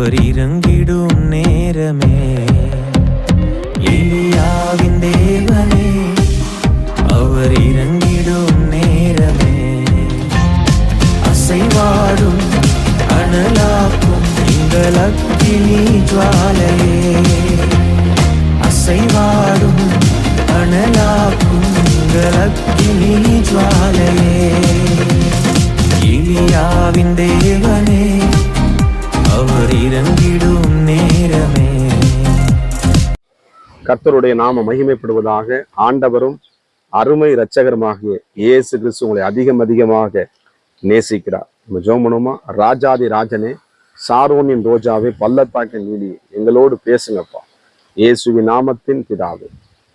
அவர் இறங்கிடும் நேரமே. எலியாவின் தேவனே அவர் இறங்கிடும் நேரமே. அசைவாடும் அனலாக்கும் எங்கள் அக்கினி ஜுவாலையே. அசைவாடும் அனலாக்கும் எங்கள் அக்கினி ஜுவாலையே. எலியாவின் தேவனே அவர் இறங்கிடும் நேரமே. கர்த்தருடைய நாம மகிமைப்படுவதாக. ஆண்டவரும் அருமை இரட்சகருமாகிய இயேசு கிறிஸ்து உங்களை அதிகமாக நேசிக்கிறார். நம்ம ஜெபம் பண்ணுவோமா? ராஜாதி ராஜனே, சாரோனின் ரோஜாவே, பள்ளத்தாக்கின் நீதி, எங்களோடு பேசுங்கப்பா, இயேசுவின் நாமத்தின் பிதாவே,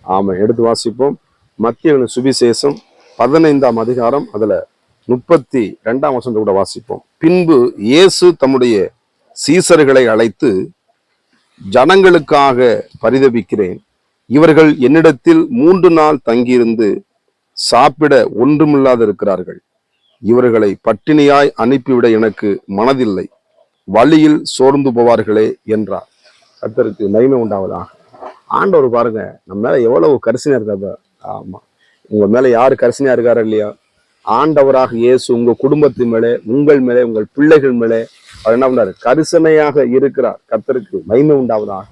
ஆமாம். எடுத்து வாசிப்போம். மத்தேயு சுவிசேஷம் 15ஆம் அதிகாரம் அதுல 32ஆம் வசனத்தை கூட வாசிப்போம். பின்பு இயேசு தம்முடைய சீசர்களை அழைத்து, ஜனங்களுக்காக பரிதபிக்கிறேன், இவர்கள் என்னிடத்தில் 3 நாள் தங்கியிருந்து சாப்பிட ஒன்றுமில்லாது இருக்கிறார்கள். இவர்களை பட்டினியாய் அனுப்பிவிட எனக்கு மனதில்லை, வழியில் சோர்ந்து போவார்களே என்றார். கர்த்தருக்கு மகிமை உண்டாவதாக. ஆண்டவர் பாருங்க நம்ம மேல எவ்வளவு கரிசனையா இருக்காரு. ஆமா, உங்க மேல யாரு கரிசனையா இருக்காரு இல்லையா? ஆண்டவராக இயேசு உங்க குடும்பத்தின் மேலே, உங்கள் மேலே, உங்கள் பிள்ளைகள் மேலே அவர் என்ன பண்றாரு? கரிசனையாக இருக்கிறார். கர்த்தருக்கு மகிமை உண்டாவதாக.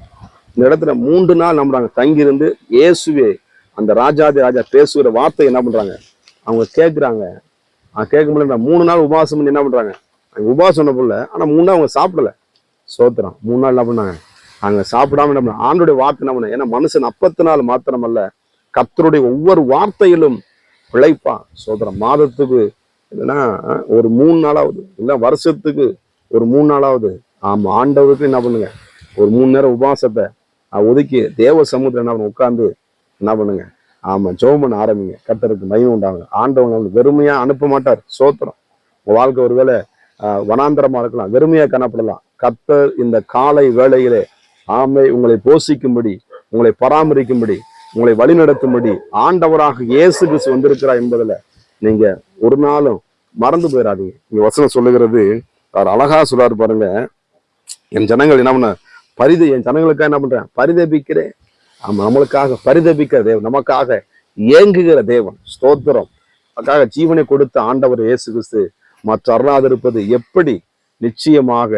இந்த இடத்துல 3 நாள் நம்ம தங்கியிருந்து இயேசுவே அந்த ராஜாதி ராஜா பேசுகிற வார்த்தை என்ன பண்றாங்க? அவங்க கேட்குறாங்க. கேட்க முடியல. 3 நாள் உபவாசம் பண்ணி என்ன பண்றாங்க? அங்க உபவாசம் சொன்ன போல, ஆனா 3 நாள் அவங்க சாப்பிடல. சோத்திரம். 3 நாள் என்ன பண்ணாங்க? அங்க சாப்பிடாம என்ன பண்ண? ஆண்டோடைய வார்த்தை என்ன பண்ண? ஏன்னா மனுஷன் அப்பத்தினால் மாத்திரமல்ல, கர்த்தருடைய ஒவ்வொரு வார்த்தையிலும் பிழைப்பா. சோத்திரம். மாதத்துக்கு இல்லைன்னா ஒரு 3 நாளாவது, இல்ல வருஷத்துக்கு ஒரு 3 நாளாவது, ஆமா, ஆண்டவருக்கு என்ன பண்ணுங்க? ஒரு 3 நேரம் உபவாசத்தை ஒதுக்கி தேவ சமூகத்துல என்ன பண்ண? உட்கார்ந்து என்ன பண்ணுங்க? ஆமா, ஜெபம் பண்ண ஆரம்பிங்க. கர்த்தருக்கு மகிமை உண்டாங்க. ஆண்டவங்க வெறுமையா அனுப்ப மாட்டார். சோத்திரம். உங்க வாழ்க்கை ஒருவேளை வனாந்தரமா இருக்கலாம், வெறுமையா காணப்படலாம். கர்த்தர் இந்த காலை வேளையிலே உங்களை போஷிக்கும்படி, உங்களை பராமரிக்கும்படி, உங்களை வழிநடத்தும்படி ஆண்டவராக இயேசு கிறிஸ்து வந்திருக்கிறார் என்பதுல நீங்க ஒரு நாளும் மறந்து போயிடாதீங்க. இங்க வசனம் சொல்லுகிறது, அவர் அழகா சொல்றாரு பாருங்க. என் ஜனங்கள் என்ன பண்ண? என் ஜனங்களுக்காக என்ன பண்றேன்? பரிதபிக்கிறேன். ஆமா, நம்மளுக்காக பரிதபிக்கிற தேவன், நமக்காக ஏங்குகிற தேவன். ஸ்தோத்திரம். அதுக்காக ஜீவனை கொடுத்த ஆண்டவர் இயேசு கிறிஸ்து மற்ற அருளாது இருப்பது எப்படி? நிச்சயமாக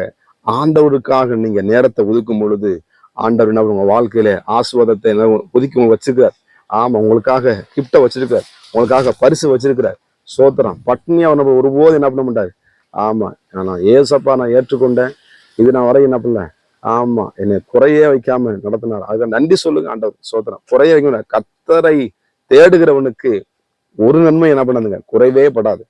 ஆண்டவருக்காக நீங்க நேரத்தை ஒதுக்கும் பொழுது ஆண்டவர் என்ன உங்க வாழ்க்கையில ஆசீர்வாதத்தை ஒதுக்கி வச்சிருக்கிறார். ஆமா, உங்களுக்காக கிஃப்ட வச்சிருக்கிறார், உங்களுக்காக பரிசு வச்சிருக்கிறார். சோத்திரம். பட்னியா நம்ம ஒருபோது என்ன பண்ண மாட்டாரு. ஆமா, நான் ஏசப்பா நான் ஏற்றுக்கொண்டேன், இது நான் வரையும் என்ன பண்ணல. ஆமா, என்னை குறையே வைக்காம நடத்தினார். அதுக்கு நன்றி சொல்லுங்க ஆண்டவர். சோத்திரம். குறைய வைக்க. கர்த்தரை தேடுகிறவனுக்கு ஒரு நன்மை என்ன பண்ணாதுங்க? குறைவே படாது.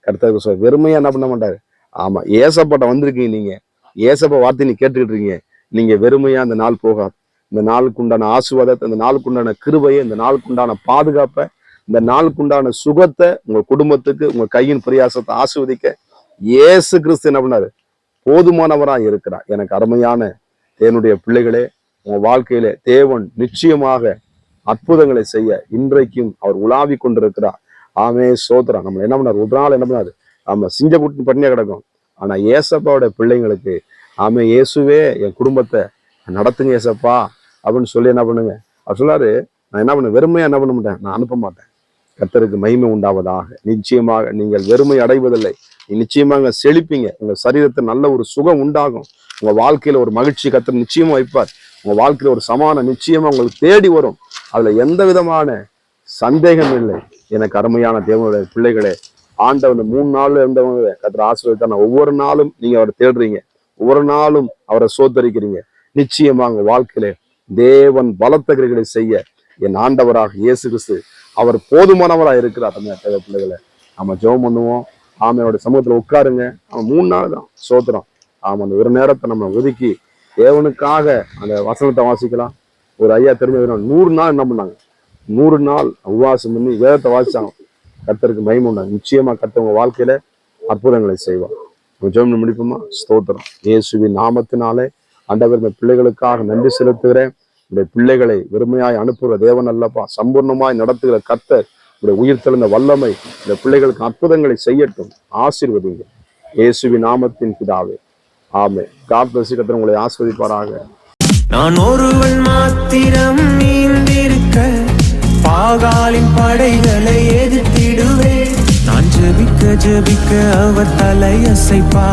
கர்த்தருக்கு வெறுமையா என்ன பண்ண மாட்டாரு. ஆமா, ஏசப்பாட்ட வந்திருக்கீங்க நீங்க, ஏசப்பா வார்த்தை நீ கேட்டுக்கிட்டு இருக்கீங்க. நீங்க வெறுமையா இந்த நாள் போகாது. இந்த நாளுக்கு உண்டான ஆசீர்வாதத்தை, இந்த நாளுக்கு உண்டான கிருபையை, இந்த நாளுக்கு உண்டான பாதுகாப்பை, இந்த நாளுக்கு உண்டான சுகத்தை உங்க குடும்பத்துக்கு, உங்க கையின் பிரயாசத்தை ஆசீர்வதிக்க இயேசு கிறிஸ்து என்ன பண்ணாரு? போதுமானவரா இருக்கிறார். எனக்கு அருமையான என்னுடைய பிள்ளைகளே, உங்க வாழ்க்கையில தேவன் நிச்சயமாக அற்புதங்களை செய்ய இன்றைக்கும் அவர் உலாவி கொண்டிருக்கிறார். ஆமே, சோதரா. நம்ம என்ன பண்ணாரு? ஒரு நாள் என்ன பண்ணாரு? ஆமா, சிங்கக்குட்டி பண்ணியா கிடக்கும். ஆனா ஏசப்பாவோட பிள்ளைங்களுக்கு ஆமே, இயேசுவே என் குடும்பத்தை நடத்துங்க ஏசப்பா அப்படின்னு சொல்லி என்ன பண்ணுங்க? அவர் சொல்லாரு, நான் என்ன பண்ண? வெறுமையா என்ன பண்ண மாட்டேன், நான் அனுப்ப மாட்டேன். கர்த்தருக்கு மகிமை உண்டாவதாக. நிச்சயமாக நீங்கள் வெறுமை அடைவதில்லை, நிச்சயமாக செழிப்பீங்க. உங்க சரீரத்தில் நல்ல ஒரு சுகம் உண்டாகும். உங்க வாழ்க்கையில ஒரு மகிழ்ச்சி கர்த்தர் நிச்சயமா வைப்பார். உங்க வாழ்க்கையில ஒரு சமாதானம் நிச்சயமா உங்களுக்கு தேடி வரும். அதுல எந்த விதமான சந்தேகம் இல்லை. எனக்கு அருமையான தேவனுடைய பிள்ளைகளே, ஆண்டவன் 3 நாள்ல இருந்தவங்க கர்த்தர் ஆசீர்வதித்தார். ஒவ்வொரு நாளும் நீங்க அவரை தேடுறீங்க, ஒவ்வொரு நாளும் அவரை சோத்தரிக்கிறீங்க. நிச்சயமா உங்க வாழ்க்கையில தேவன் பலத்த கிரியைகளை செய்ய என் ஆண்டவராக இயேசு கிறிஸ்து அவர் போதுமானவராக இருக்கிறார். தேவ பிள்ளைகளை நம்ம ஜெபம் பண்ணுவோம். அவனோட சமூகத்துல உட்காருங்க. அவன் 3 நாள் தான் சோத்திரம். ஆமா, அந்த ஒரு நேரத்தை நம்ம ஒதுக்கி தேவனுக்காக அந்த வசனத்தை வாசிக்கலாம். ஒரு ஐயா தெரிஞ்ச 100 நாள் என்ன பண்ணாங்க? 100 நாள் உபவாசம் பண்ணி வேதத்தை வாசிச்சாங்க. கர்த்தருக்கு மகிமை உண்டாங்க. நிச்சயமா கர்த்தர் உங்க வாழ்க்கையில அற்புதங்களை செய்வார். ஜெபம் முடிப்போமா? ஸ்தோத்திரம். இயேசுவின் நாமத்தினாலே ஆண்டவர் இந்த பிள்ளைகளுக்காக நன்றி செலுத்துகிறேன். இந்த பிள்ளைகளை வெறுமையாய் அனுப்புகிற தேவன் அல்லப்பா, சம்பூர்ணமாய் நடத்துகிற கர்த்தர் இந்த உயிர் தெழுந்த வல்லமை இந்த பிள்ளைகளுக்கு அற்புதங்களை செய்யட்டும். ஆசீர்வதிங்க. இயேசுவின் நாமத்தின் பிதாவே, ஆமே. God bless you. கர்த்தர் உங்களை ஆஸ்வதிப்பாராக. நான் ஒருவன் மாத்திரம் நீந்திருக்க பாகாலின் படைகளை எதிர்த்திடுவேன். நான் ஜெபிக்க ஜெபிக்க அவர் தலையசைப்பா,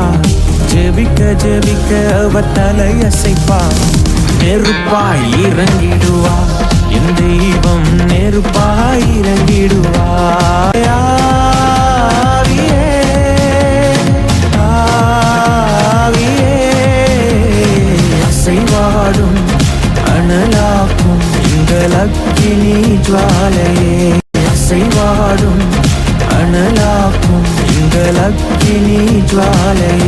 ஜெபிக்க ஜெபிக்க அவர் தலையசைப்பா. நெருப்பாய் இறங்கிடுவா என் தெய்வம், நெருப்பாய் இறங்கிடுவா. ஆவியே, ஆவியே, அசைவாடும் அனலாக்கும் எங்கள் அக்கினி ஜுவாலையே, அசைவாடும் அனலாக்கும் எங்கள் அக்கினி ஜுவாலையே.